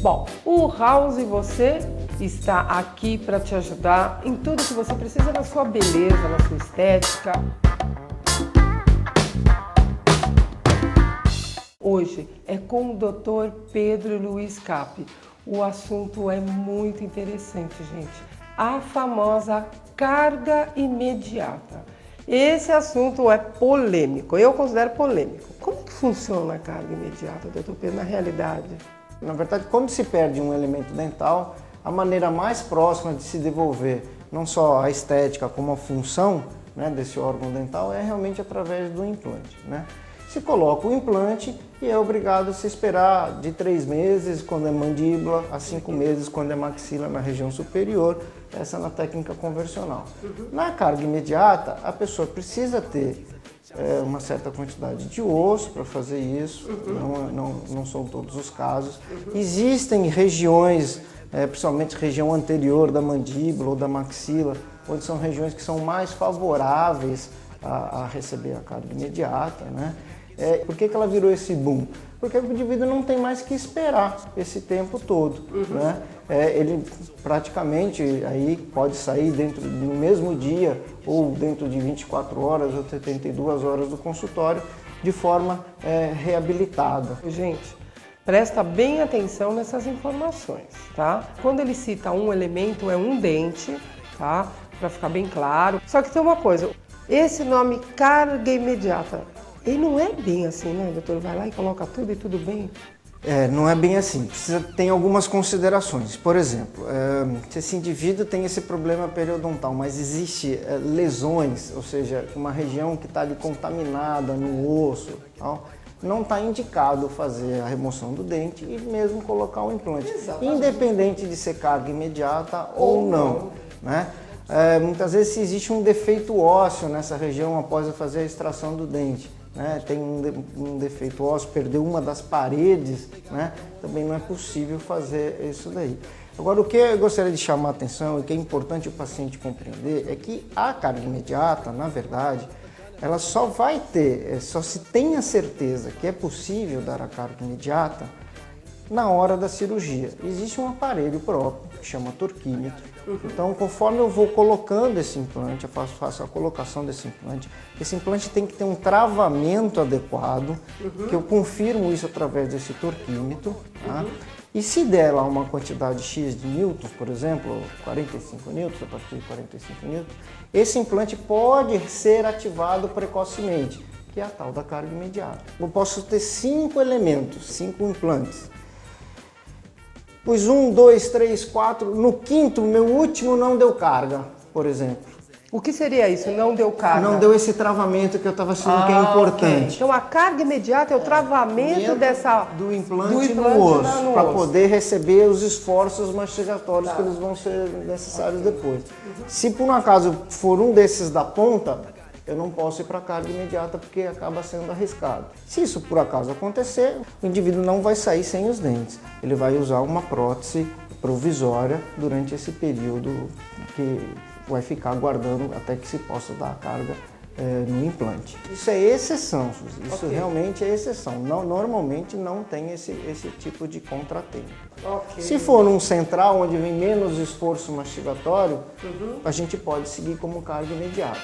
Bom, o House e você está aqui para te ajudar em tudo que você precisa na sua beleza, na sua estética. Hoje é com o Dr. Pedro Luiz Cap. O assunto é muito interessante, gente. A famosa carga imediata. Esse assunto é polêmico, eu considero polêmico. Como que funciona a carga imediata, Dr. Pedro, na realidade? Na verdade, quando se perde um elemento dental, a maneira mais próxima de se devolver não só a estética como a função, né, desse órgão dental é realmente através do implante, né? Se coloca o implante e é obrigado a se esperar de 3 meses quando é mandíbula, a 5 meses quando é maxila na região superior, essa na técnica convencional. Na carga imediata, a pessoa precisa ter uma certa quantidade de osso para fazer isso, não são todos os casos. Existem regiões, principalmente região anterior da mandíbula ou da maxila, onde são regiões que são mais favoráveis a receber a carga imediata, né? Por que ela virou esse boom? Porque o indivíduo não tem mais que esperar esse tempo todo, né? Ele praticamente aí pode sair dentro do mesmo dia ou dentro de 24 horas ou 72 horas do consultório de forma reabilitada. Gente, presta bem atenção nessas informações, tá? Quando ele cita um elemento, é um dente, tá? Para ficar bem claro. Só que tem uma coisa, esse nome carga imediata, ele não é bem assim, né, doutor? Vai lá e coloca tudo e tudo bem? Não é bem assim, tem algumas considerações. Por exemplo, se esse indivíduo tem esse problema periodontal, mas existe lesões, ou seja, uma região que está ali contaminada no osso, tal, não está indicado fazer a remoção do dente e mesmo colocar o implante, independente de ser carga imediata ou não, né? Muitas vezes se existe um defeito ósseo nessa região após fazer a extração do dente, né? Tem um defeito ósseo, perdeu uma das paredes, né? Também não é possível fazer isso daí. Agora, o que eu gostaria de chamar a atenção e que é importante o paciente compreender é que a carga imediata, na verdade, ela só vai ter, só se tem a certeza que é possível dar a carga imediata na hora da cirurgia. Existe um aparelho próprio que chama torquímetro. Então, conforme eu vou colocando esse implante, eu faço a colocação desse implante, esse implante tem que ter um travamento adequado, que eu confirmo isso através desse torquímetro, tá? E se der lá uma quantidade X de newtons, por exemplo, 45 newtons, a partir de 45 newtons, esse implante pode ser ativado precocemente, que é a tal da carga imediata. Eu posso ter 5 elementos, 5 implantes. Pus 1, 2, 3, 4, no quinto, meu último não deu carga, por exemplo. O que seria isso? Não deu carga? Não deu esse travamento que eu estava achando que é importante. Okay. Então a carga imediata é o travamento do implante no osso, para poder receber os esforços mastigatórios que eles vão ser necessários depois. Se por um acaso for um desses da ponta, eu não posso ir para a carga imediata porque acaba sendo arriscado. Se isso por acaso acontecer, o indivíduo não vai sair sem os dentes. Ele vai usar uma prótese provisória durante esse período que vai ficar aguardando até que se possa dar a carga no implante. Isso é exceção, Suzy. Isso realmente é exceção. Normalmente não tem esse tipo de contratempo. Se for um central, onde vem menos esforço mastigatório, a gente pode seguir como carga imediata.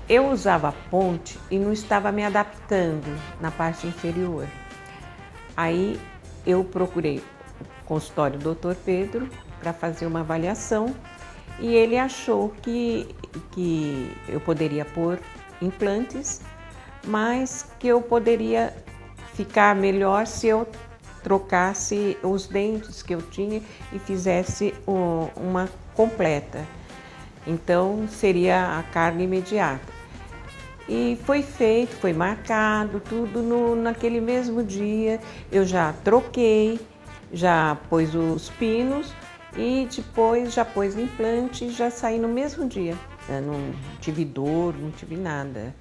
Eu usava ponte e não estava me adaptando na parte inferior. Aí eu procurei o consultório do Dr. Pedro para fazer uma avaliação e ele achou que eu poderia pôr implantes, mas que eu poderia ficar melhor se eu trocasse os dentes que eu tinha e fizesse uma completa. Então seria a carga imediata. E foi feito, foi marcado, tudo naquele mesmo dia. Eu já troquei, já pus os pinos e depois já pus o implante e já saí no mesmo dia. Eu não tive dor, não tive nada.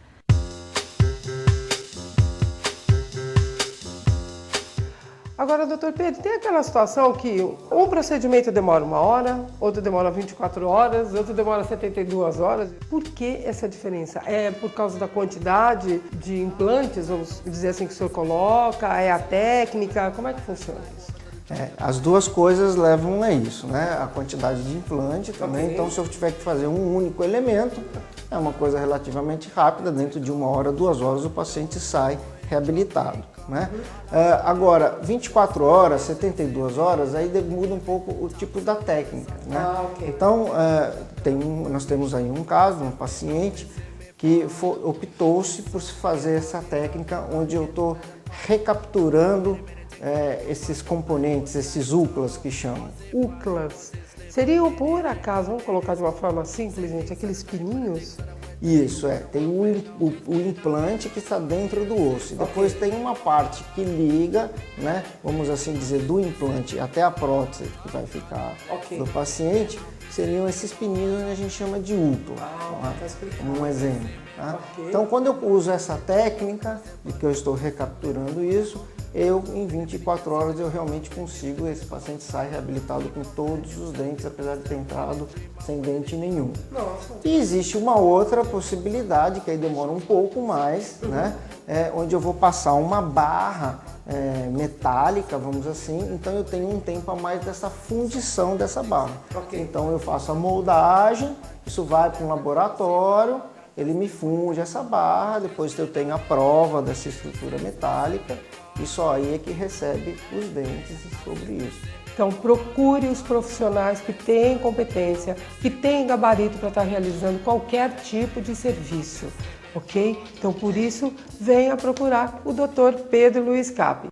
Agora, doutor Pedro, tem aquela situação que um procedimento demora 1 hora, outro demora 24 horas, outro demora 72 horas. Por que essa diferença? É por causa da quantidade de implantes, vamos dizer assim, que o senhor coloca? É a técnica? Como é que funciona isso? As duas coisas levam a isso, né? A quantidade de implante também. Okay. Então, se eu tiver que fazer um único elemento, é uma coisa relativamente rápida, dentro de 1 hora, 2 horas o paciente sai reabilitado, né? Agora, 24 horas, 72 horas, aí muda um pouco o tipo da técnica, né? Okay. Então, nós temos aí um caso, um paciente que optou-se por se fazer essa técnica onde eu estou recapturando esses componentes, esses UCLAs que chamam. UCLAs. Seriam, por acaso, vamos colocar de uma forma simples, gente, aqueles pininhos? Isso, tem o implante que está dentro do osso. Okay. Depois tem uma parte que liga, né, vamos assim dizer, do implante até a prótese que vai ficar do paciente. Seriam esses pininhos que a gente chama de UCLA, um exemplo. Tá? Okay. Então, quando eu uso essa técnica, de que eu estou recapturando isso, em 24 horas eu realmente consigo, esse paciente sai reabilitado com todos os dentes, apesar de ter entrado sem dente nenhum. Nossa. E existe uma outra possibilidade, que aí demora um pouco mais, né? Onde eu vou passar uma barra metálica, vamos assim, então eu tenho um tempo a mais dessa fundição dessa barra. Okay. Então eu faço a moldagem, isso vai para um laboratório, ele me funde essa barra, depois eu tenho a prova dessa estrutura metálica, e só aí é que recebe os dentes sobre isso. Então procure os profissionais que têm competência, que têm gabarito para estar realizando qualquer tipo de serviço, ok? Então por isso venha procurar o Dr. Pedro Luiz Capi.